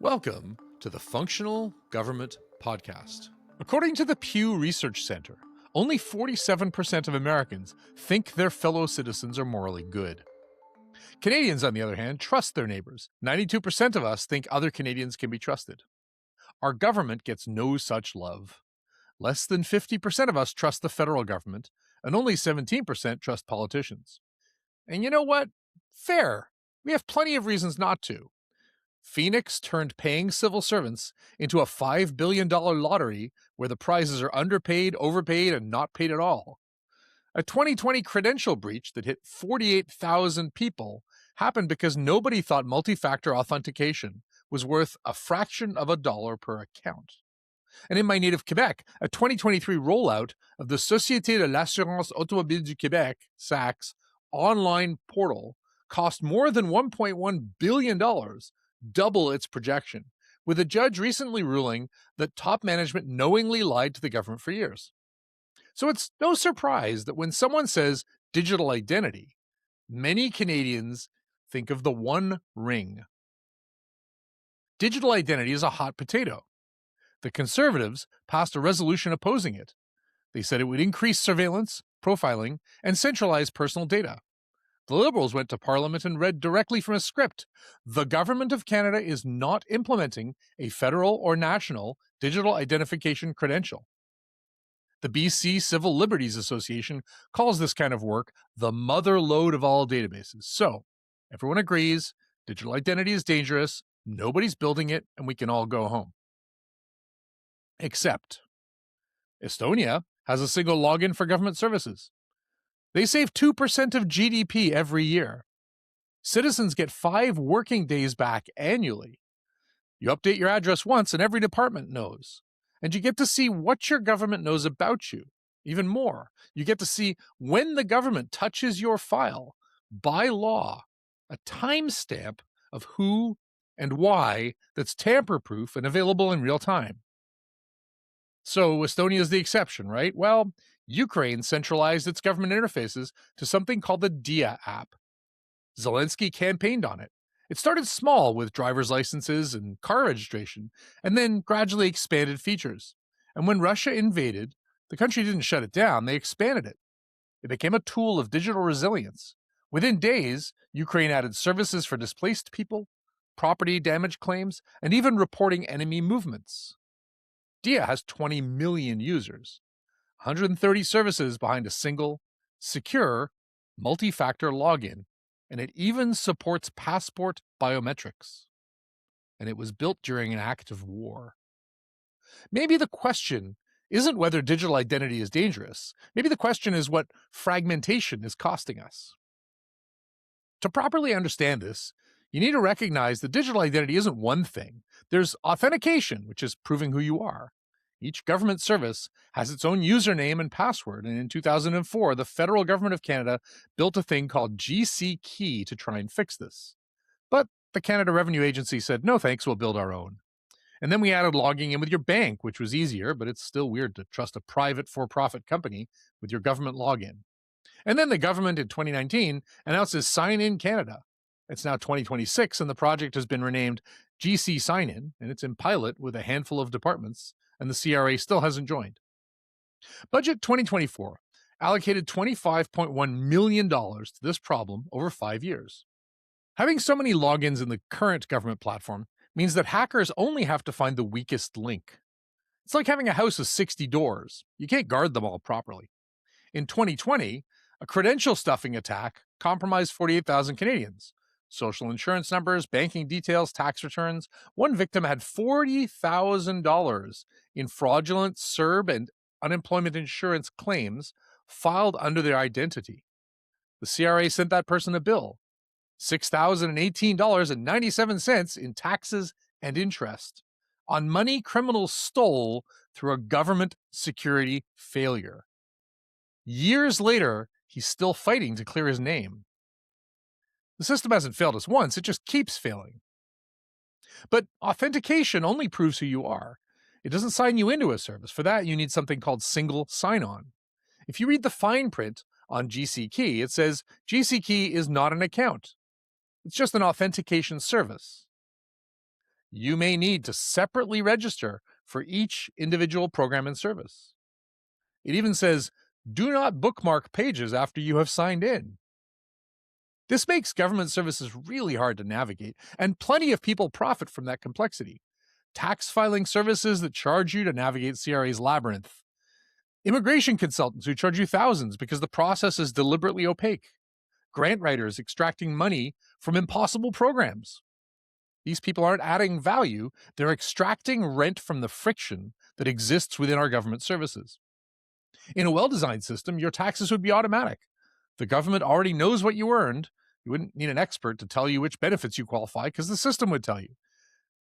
Welcome to the Functional Government Podcast. According to the Pew Research Center, only 47% of Americans think their fellow citizens are morally good. Canadians, on the other hand, trust their neighbors. 92% of us think other Canadians can be trusted. Our government gets no such love. Less than 50% of us trust the federal government, and only 17% trust politicians. And you know what? Fair. We have plenty of reasons not to. Phoenix turned paying civil servants into a $5 billion lottery where the prizes are underpaid, overpaid, and not paid at all. A 2020 credential breach that hit 48,000 people happened because nobody thought multi-factor authentication was worth a fraction of a dollar per account. And in my native Quebec, a 2023 rollout of the Société de l'Assurance Automobile du Québec, SAC's, online portal cost more than $1.1 billion, double its projection, with a judge recently ruling that top management knowingly lied to the government for years. So it's no surprise that when someone says digital identity, many Canadians think of the One Ring. Digital identity is a hot potato. The Conservatives passed a resolution opposing it. They said it would increase surveillance, profiling, and centralize personal data. The Liberals went to Parliament and read directly from a script. The Government of Canada is not implementing a federal or national digital identification credential. The BC Civil Liberties Association calls this kind of work the mother lode of all databases. So, everyone agrees, digital identity is dangerous, nobody's building it, and we can all go home. Except, Estonia has a single login for government services. They save 2% of GDP every year. Citizens get 5 working days back annually. You update your address once and every department knows. And you get to see what your government knows about you. Even more, you get to see when the government touches your file, by law, a timestamp of who and why that's tamper-proof and available in real time. So Estonia is the exception, right? Well, Ukraine centralized its government interfaces to something called the DIA app. Zelensky campaigned on it. It started small with driver's licenses and car registration, and then gradually expanded features. And when Russia invaded, the country didn't shut it down, they expanded it. It became a tool of digital resilience. Within days, Ukraine added services for displaced people, property damage claims, and even reporting enemy movements. DIA has 20 million users. 130 services behind a single, secure, multi-factor login, and it even supports passport biometrics. And it was built during an act of war. Maybe the question isn't whether digital identity is dangerous. Maybe the question is what fragmentation is costing us. To properly understand this, you need to recognize that digital identity isn't one thing. There's authentication, which is proving who you are. Each government service has its own username and password, and in 2004, the federal government of Canada built a thing called GC Key to try and fix this. But the Canada Revenue Agency said, no thanks, we'll build our own. And then we added logging in with your bank, which was easier, but it's still weird to trust a private for-profit company with your government login. And then the government in 2019 announces Sign In Canada. It's now 2026, and the project has been renamed GC Sign In, and it's in pilot with a handful of departments, and the CRA still hasn't joined. Budget 2024 allocated $25.1 million to this problem over 5 years. Having so many logins in the current government platform means that hackers only have to find the weakest link. It's like having a house with 60 doors. You can't guard them all properly. In 2020, a credential stuffing attack compromised 48,000 Canadians. Social insurance numbers, banking details, tax returns. One victim had $40,000 in fraudulent CERB and unemployment insurance claims filed under their identity. The CRA sent that person a bill, $6,018.97 in taxes and interest, on money criminals stole through a government security failure. Years later, he's still fighting to clear his name. The system hasn't failed us once, it just keeps failing. But authentication only proves who you are. It doesn't sign you into a service. For that, you need something called single sign-on. If you read the fine print on GC Key, it says GC Key is not an account. It's just an authentication service. you may need to separately register for each individual program and service. It even says, do not bookmark pages after you have signed in. This makes government services really hard to navigate, and plenty of people profit from that complexity. Tax filing services that charge you to navigate CRA's labyrinth. Immigration consultants who charge you thousands because the process is deliberately opaque. Grant writers extracting money from impossible programs. These people aren't adding value, they're extracting rent from the friction that exists within our government services. In a well-designed system, your taxes would be automatic. The government already knows what you earned. You wouldn't need an expert to tell you which benefits you qualify because the system would tell you.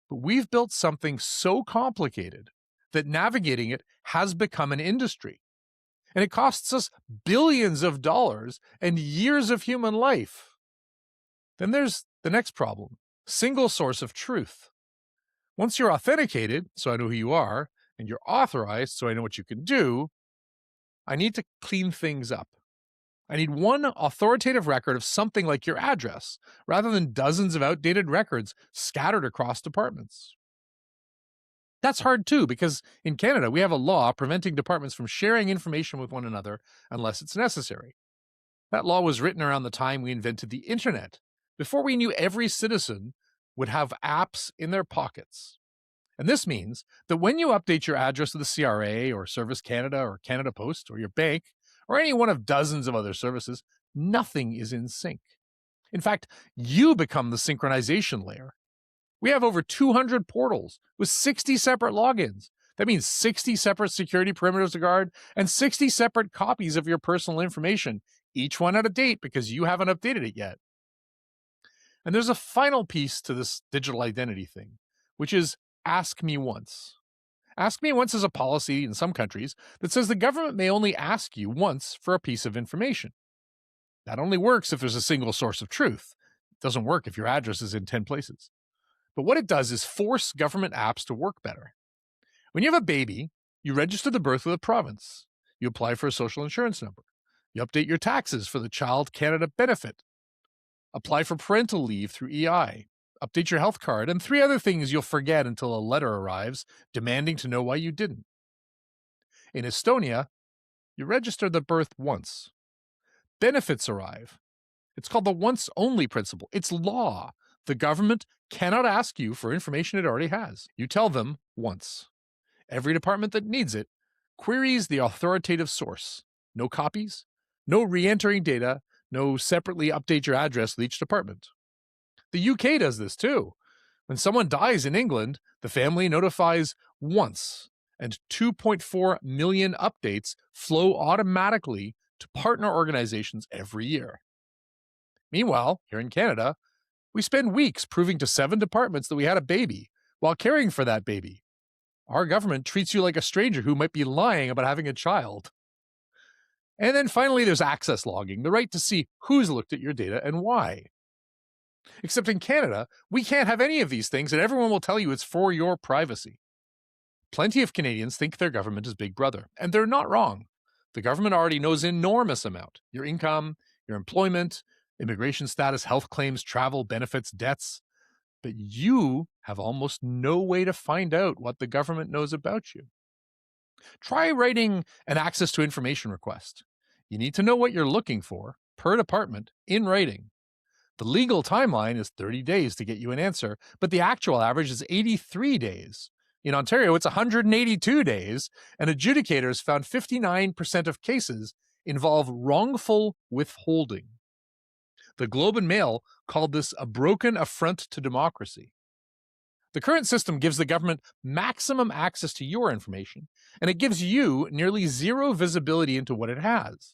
But we've built something so complicated that navigating it has become an industry. And it costs us billions of dollars and years of human life. Then there's the next problem: single source of truth. Once you're authenticated, so I know who you are, and you're authorized, so I know what you can do, I need to clean things up. I need one authoritative record of something like your address, rather than dozens of outdated records scattered across departments. That's hard too, because in Canada, we have a law preventing departments from sharing information with one another unless it's necessary. That law was written around the time we invented the internet, before we knew every citizen would have apps in their pockets. And this means that when you update your address to the CRA or Service Canada or Canada Post or your bank or any one of dozens of other services, nothing is in sync. In fact, you become the synchronization layer. We have over 200 portals with 60 separate logins. That means 60 separate security perimeters to guard and 60 separate copies of your personal information, each one out of date because you haven't updated it yet. And there's a final piece to this digital identity thing, which is ask me once. Ask me once is a policy in some countries that says the government may only ask you once for a piece of information. That only works if there's a single source of truth. It doesn't work if your address is in 10 places. But what it does is force government apps to work better. When you have a baby, you register the birth of the province. You apply for a social insurance number. You update your taxes for the Child Canada benefit. Apply for parental leave through EI. Update your health card, and 3 other things you'll forget until a letter arrives demanding to know why you didn't. In Estonia, you register the birth once. Benefits arrive. It's called the once-only principle. It's law. The government cannot ask you for information it already has. You tell them once. Every department that needs it queries the authoritative source. No copies, no re-entering data, no separately update your address with each department. The UK does this too. When someone dies in England, the family notifies once, and 2.4 million updates flow automatically to partner organizations every year. Meanwhile, here in Canada, we spend weeks proving to 7 departments that we had a baby while caring for that baby. Our government treats you like a stranger who might be lying about having a child. And then finally, there's access logging, the right to see who's looked at your data and why. Except in Canada, we can't have any of these things, and everyone will tell you it's for your privacy. Plenty of Canadians think their government is Big Brother, and they're not wrong. The government already knows an enormous amount: your income, your employment, immigration status, health claims, travel, benefits, debts. But you have almost no way to find out what the government knows about you. Try writing an access to information request. You need to know what you're looking for per department in writing. The legal timeline is 30 days to get you an answer, but the actual average is 83 days. In Ontario, it's 182 days, and adjudicators found 59% of cases involve wrongful withholding. The Globe and Mail called this a broken affront to democracy. The current system gives the government maximum access to your information, and it gives you nearly zero visibility into what it has.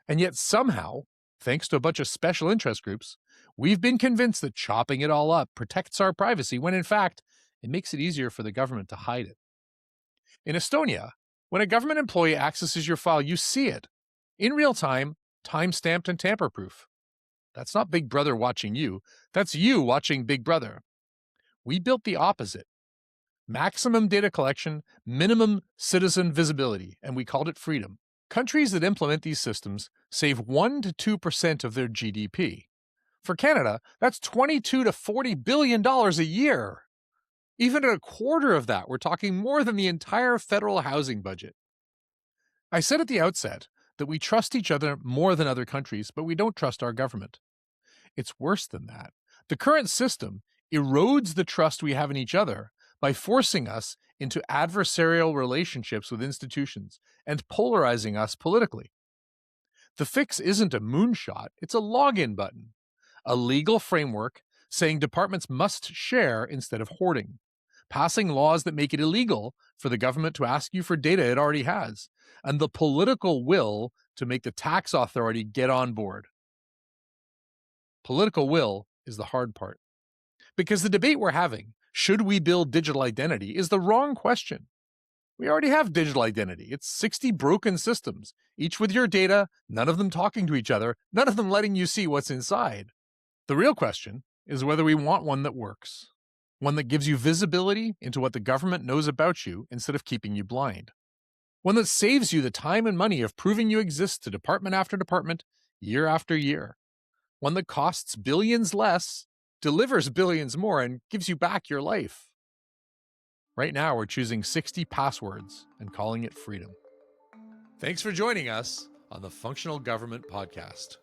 And yet somehow, thanks to a bunch of special interest groups, we've been convinced that chopping it all up protects our privacy, when in fact, it makes it easier for the government to hide it. In Estonia, when a government employee accesses your file, you see it in real time, time-stamped and tamper-proof. That's not Big Brother watching you. That's you watching Big Brother. We built the opposite. Maximum data collection, minimum citizen visibility, and we called it freedom. Countries that implement these systems save 1 to 2% of their GDP. For Canada, that's $22 to $40 billion a year. Even at a quarter of that, we're talking more than the entire federal housing budget. I said at the outset that we trust each other more than other countries, but we don't trust our government. It's worse than that. The current system erodes the trust we have in each other by forcing us into adversarial relationships with institutions and polarizing us politically. The fix isn't a moonshot, it's a login button, a legal framework saying departments must share instead of hoarding, passing laws that make it illegal for the government to ask you for data it already has, and the political will to make the tax authority get on board. Political will is the hard part. Because the debate we're having, should we build digital identity, is the wrong question. We already have digital identity. It's 60 broken systems, each with your data, none of them talking to each other, none of them letting you see what's inside. The real question is whether we want one that works, one that gives you visibility into what the government knows about you instead of keeping you blind, one that saves you the time and money of proving you exist to department after department, year after year, one that costs billions less, delivers billions more, and gives you back your life. Right now, we're choosing 60 passwords and calling it freedom. Thanks for joining us on the Functional Government Podcast.